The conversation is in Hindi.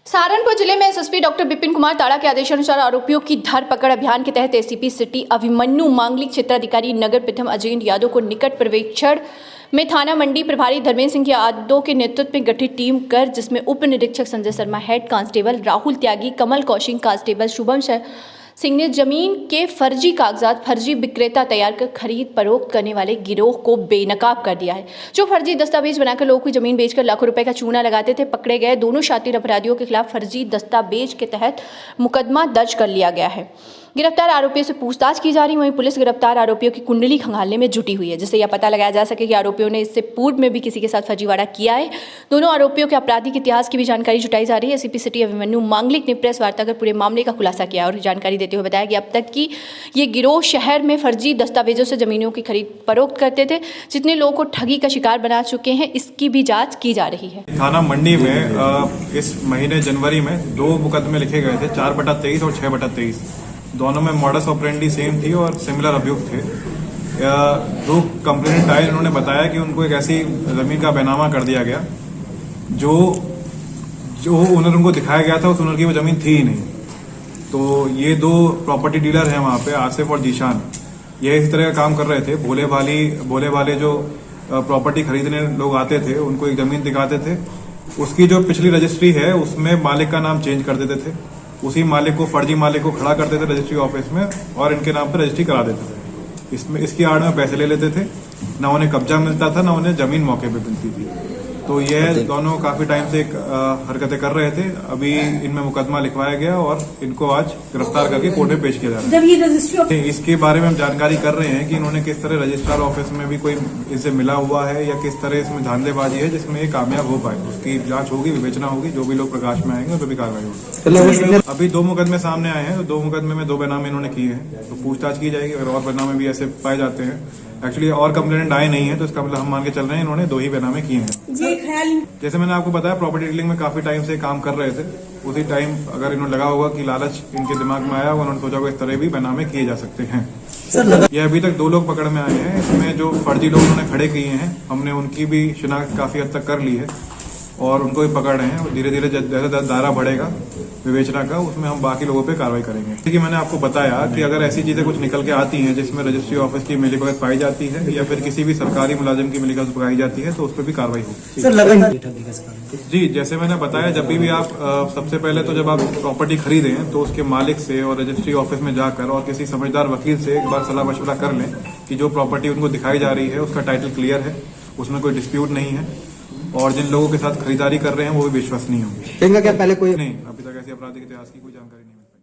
सहारनपुर जिले में एसएसपी डॉक्टर विपिन कुमार ताड़ा के आदेशानुसार आरोपियों की धरपकड़ अभियान के तहत एसीपी सिटी अभिमन्यु मांगलिक क्षेत्राधिकारी नगर प्रथम अजेंद्र यादव को निकट पर्यवेक्षण में थाना मंडी प्रभारी धर्मेंद्र सिंह यादव के नेतृत्व में गठित टीम कर, जिसमें उप निरीक्षक संजय शर्मा, हेड कांस्टेबल राहुल त्यागी, कमल कौशिक, कांस्टेबल शुभम सिंह ने जमीन के फर्जी कागजात, फर्जी विक्रेता तैयार कर खरीद फरोख्त करने वाले गिरोह को बेनकाब कर दिया है। जो फर्जी दस्तावेज बनाकर लोगों की जमीन बेचकर लाखों रुपए का चूना लगाते थे, पकड़े गए दोनों शातिर अपराधियों के खिलाफ फर्जी दस्तावेज के तहत मुकदमा दर्ज कर लिया गया है। गिरफ्तार आरोपियों से पूछताछ की जा रही। वहीं पुलिस गिरफ्तार आरोपियों की कुंडली खंगालने में जुटी हुई है, जिससे यह पता लगाया जा सके कि आरोपियों ने इससे पूर्व में भी किसी के साथ फर्जीवाड़ा किया है। दोनों आरोपियों के आपराधिक इतिहास की भी जानकारी जुटाई जा रही है। एसीपी सिटी अभिमन्यु मांगलिक ने प्रेस वार्ता कर पूरे मामले का खुलासा किया और जानकारी देते हुए बताया कि अब तक की ये गिरोह शहर में फर्जी दस्तावेजों से जमीनों की खरीद फरोख्त करते थे। जितने लोगों को ठगी का शिकार बना चुके हैं, इसकी भी जाँच की जा रही है। थाना मंडी में इस महीने जनवरी में 2 मुकदमे लिखे गए थे, 4/23 और 6/23। दोनों में मॉडस ऑपरेंडी सेम थी और सिमिलर अभियुक्त थे। 2 कंप्लेंट आए, उन्होंने बताया कि उनको एक ऐसी जमीन का बैनामा कर दिया गया जो ओनर उनको दिखाया गया था, उस ओनर की वो जमीन थी ही नहीं। तो ये 2 प्रॉपर्टी डीलर हैं वहां पे, आसिफ और जीशान, ये इस तरह का काम कर रहे थे। भोले वाले जो प्रॉपर्टी खरीदने लोग आते थे, उनको एक जमीन दिखाते थे, उसकी जो पिछली रजिस्ट्री है उसमें मालिक का नाम चेंज कर देते थे, उसी मालिक को, फर्जी मालिक को खड़ा करते थे रजिस्ट्री ऑफिस में और इनके नाम पर रजिस्ट्री करा देते थे। इसकी आड़ में पैसे ले लेते थे, ना उन्हें कब्जा मिलता था, ना उन्हें जमीन मौके पे मिलती थी। तो यह दोनों काफी टाइम से हरकतें कर रहे थे। अभी इनमें मुकदमा लिखवाया गया और इनको आज गिरफ्तार करके कोर्ट में पेश किया जा रहा है। इसके बारे में हम जानकारी कर रहे हैं कि इन्होंने किस तरह रजिस्ट्रार ऑफिस में भी कोई इनसे मिला हुआ है या किस तरह इसमें धांधलेबाजी है जिसमें ये कामयाब हो पाए। उसकी जांच होगी, विवेचना होगी, जो भी लोग प्रकाश में आएंगे उस पर भी कार्रवाई होगी। अभी 2 मुकदमे सामने आए हैं, तो 2 मुकदमे में 2 बेनामे इन्होंने किए हैं, तो पूछताछ की जाएगी। अगर और बेनामे भी ऐसे पाए जाते हैं, एक्चुअली और कंप्लेंट आए नहीं है, तो इसका मतलब हम मान के चल रहे हैं इन्होंने 2 ही बेनामे किए हैं। जैसे मैंने आपको बताया, प्रॉपर्टी डीलिंग में काफी टाइम से काम कर रहे थे। उसी टाइम अगर इन्होंने लगा होगा कि लालच इनके दिमाग में आया होगा, उन्होंने सोचा होगा इस तरह भी बेनामे किए जा सकते हैं। ये अभी तक 2 लोग पकड़ में आए हैं। इसमें जो फर्जी लोग उन्होंने खड़े किए हैं, हमने उनकी भी शिनाख्त काफी हद तक कर ली है और उनको भी पकड़ रहे हैं। धीरे धीरे जैसे दायरा बढ़ेगा विवेचना का, उसमें हम बाकी लोगों पे कार्रवाई करेंगे। क्योंकि मैंने आपको बताया कि अगर ऐसी चीजें कुछ निकल के आती हैं जिसमें रजिस्ट्री ऑफिस की मिलीभगत पाई जाती है या फिर किसी भी सरकारी मुलाजिम की मिलीभगत पाई जाती है, तो उस पर भी कार्रवाई होगी। जी, जैसे मैंने बताया, जब भी आप सबसे पहले तो जब आप प्रॉपर्टी खरीदें तो उसके मालिक से और रजिस्ट्री ऑफिस में जाकर और किसी समझदार वकील से एक बार सलाह मशवरा कर लें कि जो प्रॉपर्टी उनको दिखाई जा रही है उसका टाइटल क्लियर है, उसमें कोई डिस्प्यूट नहीं है और जिन लोगों के साथ खरीदारी कर रहे हैं वो भी विश्वसनीय होंगे। क्या पहले कोई नहीं, अभी तक ऐसी आपराधिक इतिहास की कोई जानकारी नहीं मिली।